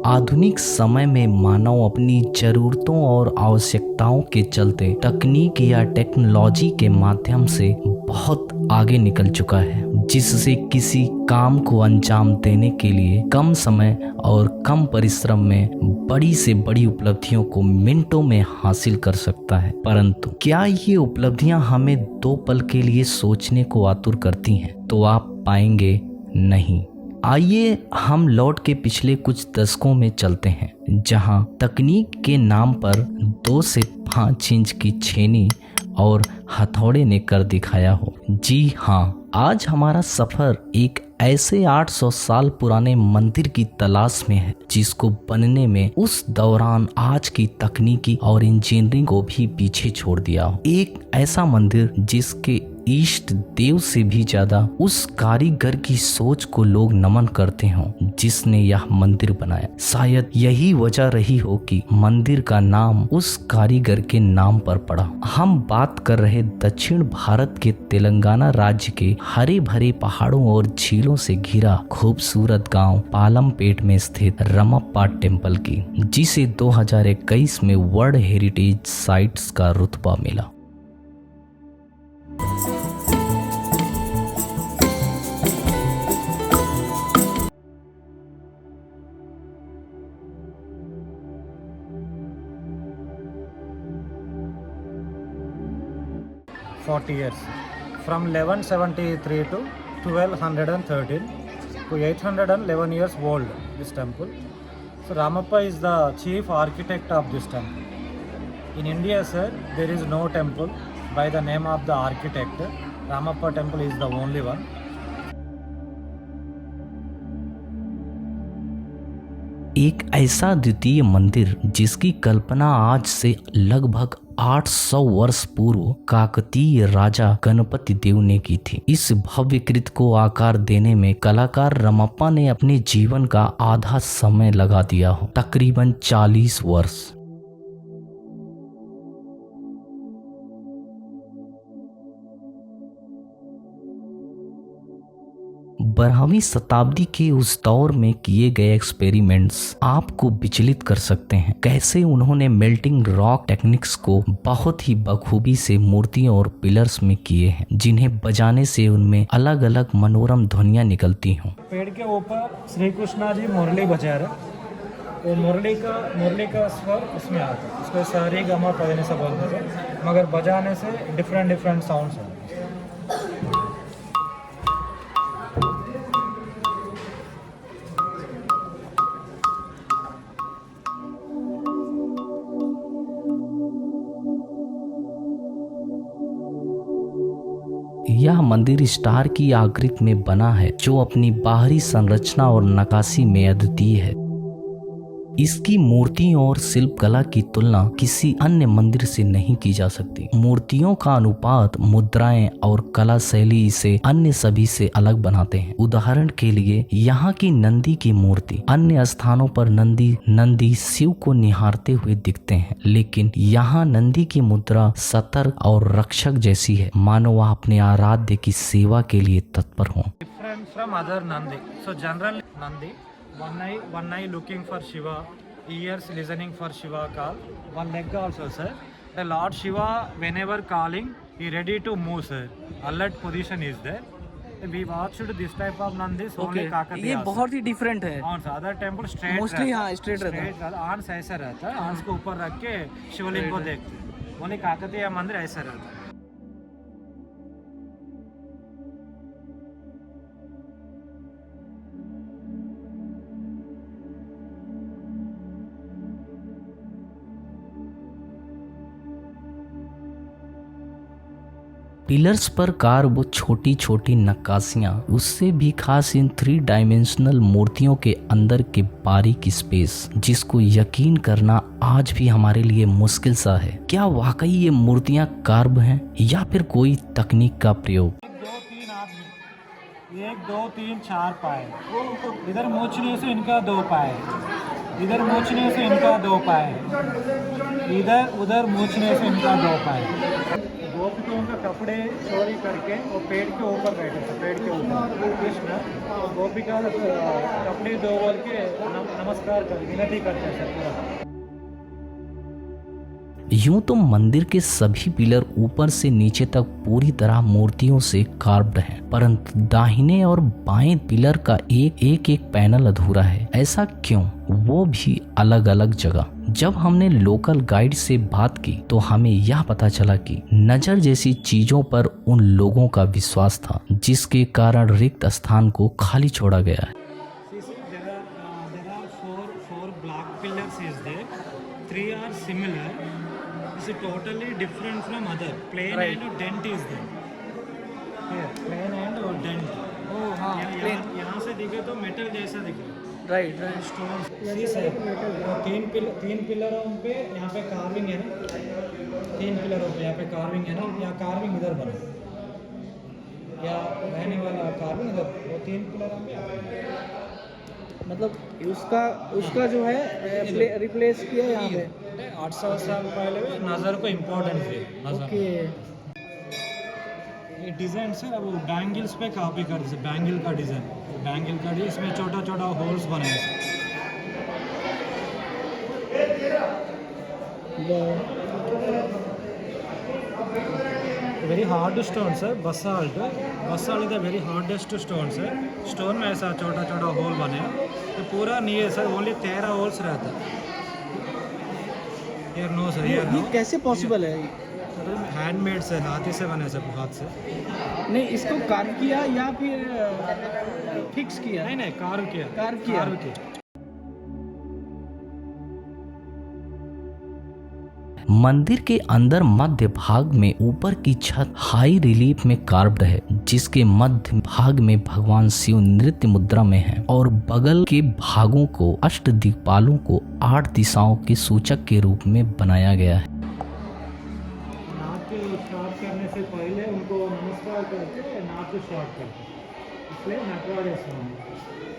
आधुनिक समय में मानव अपनी जरूरतों और आवश्यकताओं के चलते तकनीक या टेक्नोलॉजी के माध्यम से बहुत आगे निकल चुका है, जिससे किसी काम को अंजाम देने के लिए कम समय और कम परिश्रम में बड़ी से बड़ी उपलब्धियों को मिनटों में हासिल कर सकता है। परंतु क्या ये उपलब्धियां हमें 2 पल के लिए सोचने को आतुर करती हैं? तो आप पाएंगे नहीं। आइए हम लौट के पिछले कुछ दशकों में चलते हैं, जहां तकनीक के नाम पर 2 से 5 इंच की छेनी और हथौड़े ने कर दिखाया हो। जी हाँ, आज हमारा सफर एक ऐसे 800 साल पुराने मंदिर की तलाश में है, जिसको बनने में उस दौरान आज की तकनीकी और इंजीनियरिंग को भी पीछे छोड़ दिया हो। एक ऐसा मंदिर जिसके इष्ट देव से भी ज्यादा उस कारीगर की सोच को लोग नमन करते हों जिसने यह मंदिर बनाया। शायद यही वजह रही हो कि मंदिर का नाम उस कारीगर के नाम पर पड़ा। हम बात कर रहे दक्षिण भारत के तेलंगाना राज्य के हरे भरे पहाड़ों और झीलों से घिरा खूबसूरत गांव पालमपेट में स्थित रमप्पा टेम्पल की, जिसे 2021 में वर्ल्ड हेरिटेज साइट्स का रुतबा मिला। Forty years, from 1173 to 1213 to 811 years old, this temple. So Ramappa is the chief architect of this temple. In India, sir, there is no temple by the name of the architect. Ramappa temple is the only one. एक ऐसा द्वितीय मंदिर जिसकी कल्पना आज से लगभग 800 वर्ष पूर्व काकतीय राजा गणपति देव ने की थी। इस भव्य कृति को आकार देने में कलाकार रमप्पा ने अपने जीवन का आधा समय लगा दिया हो, तकरीबन 40 वर्ष। बारहवीं शताब्दी के उस दौर में किए गए एक्सपेरिमेंट्स आपको विचलित कर सकते हैं। कैसे उन्होंने मेल्टिंग रॉक टेक्निक्स को बहुत ही बखूबी से मूर्तियों और पिलर्स में किए हैं, जिन्हें बजाने से उनमें अलग अलग मनोरम ध्वनियां निकलती हों। पेड़ के ऊपर श्री कृष्णा जी मुरली बजा रहे, वो मुरली का स्वर उसमें आता है, उसको सारे गमा पढ़ने से बोलते थे, मगर बजाने से डिफरेंट साउंड्स हैं। यह मंदिर स्टार की आकृति में बना है, जो अपनी बाहरी संरचना और नक्काशी में अद्वितीय है। इसकी मूर्तियों और शिल्पकला की तुलना किसी अन्य मंदिर से नहीं की जा सकती। मूर्तियों का अनुपात, मुद्राएं और कला शैली इसे अन्य सभी से अलग बनाते हैं। उदाहरण के लिए यहाँ की नंदी की मूर्ति अन्य स्थानों पर नंदी शिव को निहारते हुए दिखते हैं, लेकिन यहाँ नंदी की मुद्रा सतर्क और रक्षक जैसी है, मानो वह अपने आराध्य की सेवा के लिए तत्पर हो। One eye looking for Shiva, ears listening for Shiva call, one leg also, sir. The Lord Shiva, whenever calling, he ready to move, sir. Alert position is there. We watched this type of Nandis only Kakatiya. ये बहुत ही different है। और other temple straight mostly हाँ straight रहता है। आंस ऐसा रहता है, आंस को ऊपर रख के शिवलिंग को देखते हैं। ओनली काकतीय मंदिर ऐसा रहता है। पिलर्स पर कार वो छोटी छोटी नक्काशियां, उससे भी खास इन 3 डायमेंशनल मूर्तियों के अंदर के बारीक स्पेस, जिसको यकीन करना आज भी हमारे लिए मुश्किल सा है। क्या वाकई ये मूर्तियां कार्व हैं या फिर कोई तकनीक का प्रयोग? 1 2 3 4 पाए, इधर मोचने से इनका 2 पाए, इधर मोचने से इनका 2 पाए, इधर उधर मोचने से इनका 2 पाए। गोपिकाओं का कपड़े चोरी करके वो पेड़ के ऊपर बैठे थे, पेड़ के ऊपर कृष्ण गोपिका कपड़े धोवल के नमस्कार कर विनती करते थे पूरा। यूं तो मंदिर के सभी पिलर ऊपर से नीचे तक पूरी तरह मूर्तियों से कार्व्ड हैं, परंतु दाहिने और बाएं पिलर का एक पैनल अधूरा है। ऐसा क्यों? वो भी अलग अलग जगह। जब हमने लोकल गाइड से बात की तो हमें यह पता चला कि नजर जैसी चीजों पर उन लोगों का विश्वास था, जिसके कारण रिक्त स्थान को खाली छोड़ा गया है। There are four black pillars is there. 3 are similar. This is totally different from other. Plain and dent is there. Here, plain and dent. Oh हाँ plain. यहाँ से दिखे तो मेटल जैसा दिखे। Right right. स्टोन तीन पिलरों पे यहाँ पे कार्विंग है ना, 3 पिलरों पे यहाँ पे कार्विंग है ना, या कार्विंग इधर बना या रहने वाला कार्विंग इधर, वो 3 पिलरों पे मतलब उसका जो है रिप्लेस किया यहाँ पे 800 साल पहले नज़र को इम्पोर्टेंस है नज़र। ओके। ये डिज़ाइन से अब बैंगल्स पे कॉपी कर दे, बैंगल का डिज़ाइन, बैंगल का डिज़ाइन, इसमें छोटा छोटा होल्स बने हैं। वेरी हार्ड स्टोन है, basalt is very hardest stone है। स्टोन में ऐसा छोटा छोटा होल बने हैं, तो पूरा नहीं है सर, ओनली 13 होल्स रहता है। यार नो सर, यार ये कैसे पॉसिबल है? हैंडमेड से, हाथी से बने सब, हाथ से नहीं, इसको कार्व किया या फिर फिक्स किया? नहीं कार्व किया। मंदिर के अंदर मध्य भाग में ऊपर की छत हाई रिलीफ में कार्व्ड है, जिसके मध्य भाग में भगवान शिव नृत्य मुद्रा में हैं और बगल के भागों को अष्ट दिक्पालों को 8 दिशाओं के सूचक के रूप में बनाया गया है। नाक स्टार्ट करने से पहले उनको नमस्कार करके नाक स्टार्ट करते, इसलिए नटराज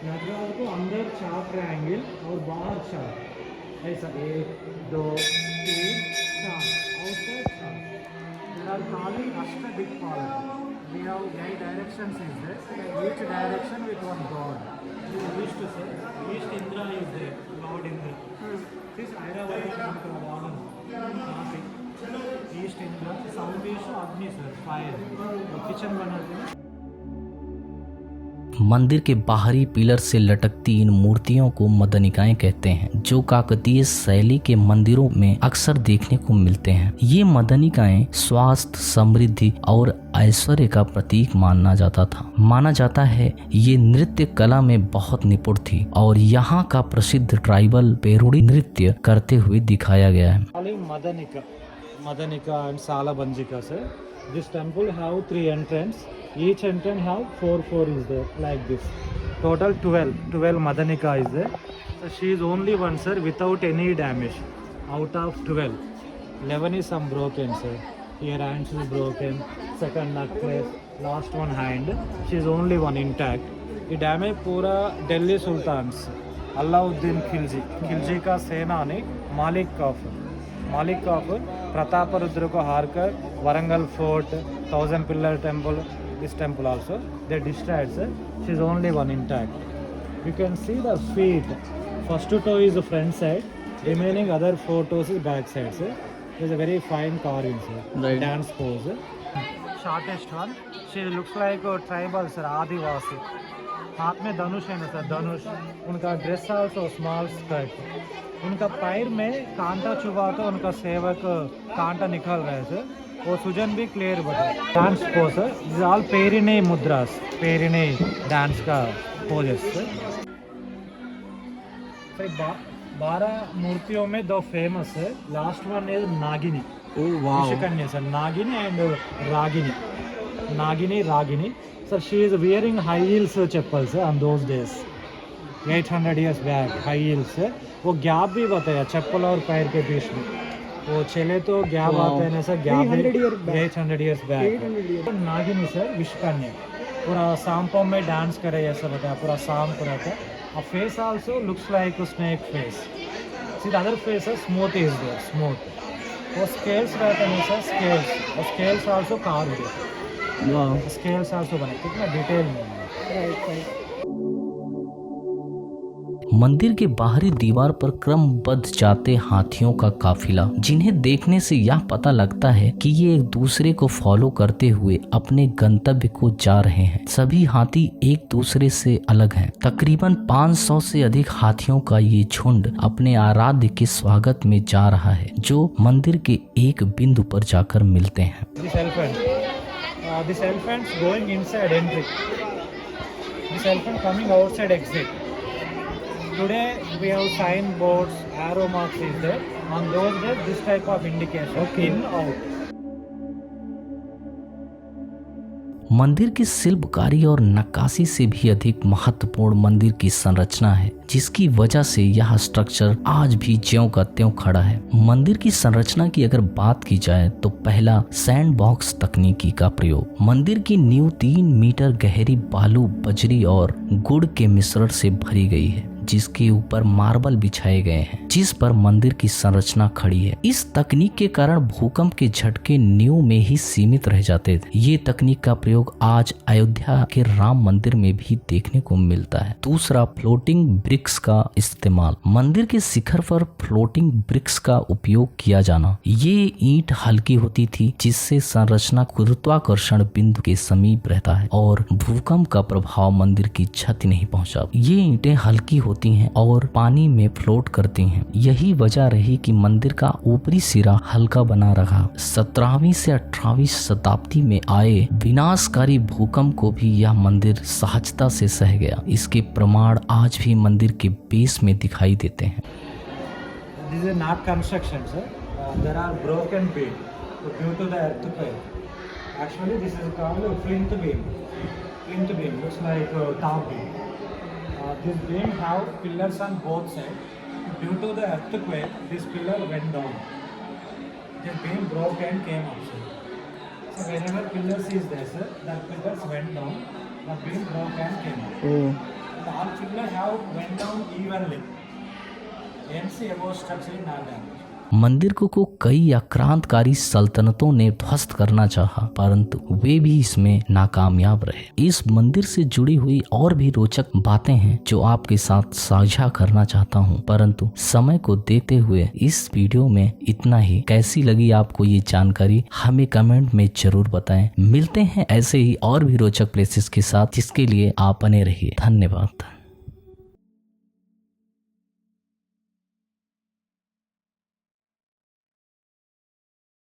नटराज को अंदर 4 ट्रायंगल और बाहर 4, ऐसा 1 2 3 4 outside 4. There are calling Ashtadikpala. We have 8 directions is there. Each direction with one god. East sir, East Indra is there, Lord Indra. This Airavata East Indra, South East Agni sir, fire. Kitchen बनाते हैं। मंदिर के बाहरी pillar से लटकती इन मूर्तियों को मदनिकाएं कहते हैं, जो काकतीय शैली के मंदिरों में अक्सर देखने को मिलते हैं। ये मदनिकाएं स्वास्थ्य, समृद्धि और ऐश्वर्य का प्रतीक माना जाता है। ये नृत्य कला में बहुत निपुण थी और यहाँ का प्रसिद्ध ट्राइबल पेरुड़ी नृत्य करते हुए दिखाया गया है। Madanika and Salabanjika sir. This temple have 3 entrance. Each entrance have 4 is there like this. Total 12 Madanika is there. So she is only one sir without any damage. Out of 12, 11 is some broken sir. Here hands is broken. Second necklace, last one hand. She is only one intact. ये damage पूरा Delhi sultans Alauddin Khilji का सेनानी मालिक काफर प्रतापरुद्र को हारकर Warangal fort, 1000 pillar temple, this temple also they destroyed sir. She is only one intact. You can see the feet. First toe is the front side, remaining other 4 toes is back side sir. It is a very fine carving sir. Right. Dance pose. Shortest one. She looks like a tribal sir, Adivasi. हाथ में धनुष है ना sir, धनुष। उनका dress also small skirt. उनका पैर में कांटा चुभा तो उनका सेवक कांटा निकल रहे थे, वो सुजन भी क्लियर बता। डांस पोज सर, ऑल पेरिने मुद्रास, पेरिने डांस का पोजेस सर। 12 मूर्तियों में 2 फेमस है। Last one is Nagini, Vishkanya sir, Nagini and Ragini sir. She is wearing high heels chappals on those days, 800 years back high heels. वो गैप भी बताया चप्पल और पैर के बीच में, वो चले तो गैप आता है ना sir, gap 800 years back. Nagini sir, Vishkanya, पूरा सांपों में डांस करे ऐसा बताया, पूरा सांप रहता है। और face also looks like snake face. See the other face smooth is there, smooth वो स्केल्स रहते हैं सर, स्केल्स, और स्केल्स आल्सो कार्व्ड, वाह, स्केल्स आल्सो बने, कितना डिटेल में है। Right right. मंदिर के बाहरी दीवार पर क्रमबद्ध जाते हाथियों का काफिला, जिन्हें देखने से यह पता लगता है कि ये एक दूसरे को फॉलो करते हुए अपने गंतव्य को जा रहे हैं। सभी हाथी एक दूसरे से अलग हैं। तकरीबन 500 से अधिक हाथियों का ये झुंड अपने आराध्य के स्वागत में जा रहा है, जो मंदिर के एक बिंदु पर जाकर मिलते हैं। This elephants going inside entry. This elephant coming outside exit. Today we have sign boards, arrow marks is there. On those days, this type of indication. Okay. In, out. मंदिर की शिल्पकारी और नक्काशी से भी अधिक महत्वपूर्ण मंदिर की संरचना है, जिसकी वजह से यह स्ट्रक्चर आज भी ज्यों का त्यों खड़ा है। मंदिर की संरचना की अगर बात की जाए तो पहला सैंड बॉक्स तकनीकी का प्रयोग। मंदिर की नींव 3 मीटर गहरी बालू, बजरी और गुड़ के मिश्रण से भरी गई है, जिसके ऊपर मार्बल बिछाए गए हैं, जिस पर मंदिर की संरचना खड़ी है। इस तकनीक के कारण भूकंप के झटके नींव में ही सीमित रह जाते थे। ये तकनीक का प्रयोग आज अयोध्या के राम मंदिर में भी देखने को मिलता है। दूसरा, फ्लोटिंग ब्रिक्स का इस्तेमाल। मंदिर के शिखर पर फ्लोटिंग ब्रिक्स का उपयोग किया जाना। ये ईंट हल्की होती थी, जिससे संरचना गुरुत्वाकर्षण बिंदु के समीप रहता है और भूकंप का प्रभाव मंदिर की क्षति नहीं पहुंचा। ये ईंटें हल्की होती हैं और पानी में फ्लोट करती हैं। यही वजह रही कि मंदिर का ऊपरी सिरा हल्का बना रहा। 17वीं से 18वीं शताब्दी में आए विनाशकारी भूकंप को भी यह मंदिर सहजता से सह गया। इसके प्रमाण आज भी मंदिर के बेस में दिखाई देते हैं। This is not construction, sir. There are broken beam due to the earthquake. Actually, this is called flint beam. Flint beam looks like top beam. This beam have pillars on both sides. Due to the earthquake, this pillar went down. This beam broke and came up, sir. So whenever pillars is there, sir, that pillars went down. The beam broke and came up. And all pillars have went down evenly. MC above structure is not damaged. मंदिर को कई आक्रांतकारी सल्तनतों ने ध्वस्त करना चाहा, परंतु वे भी इसमें नाकामयाब रहे। इस मंदिर से जुड़ी हुई और भी रोचक बातें हैं जो आपके साथ साझा करना चाहता हूं, परंतु समय को देखते हुए इस वीडियो में इतना ही। कैसी लगी आपको ये जानकारी हमें कमेंट में जरूर बताएं। मिलते हैं ऐसे ही और भी रोचक प्लेसेस के साथ, जिसके लिए आप बने रहिए। धन्यवाद।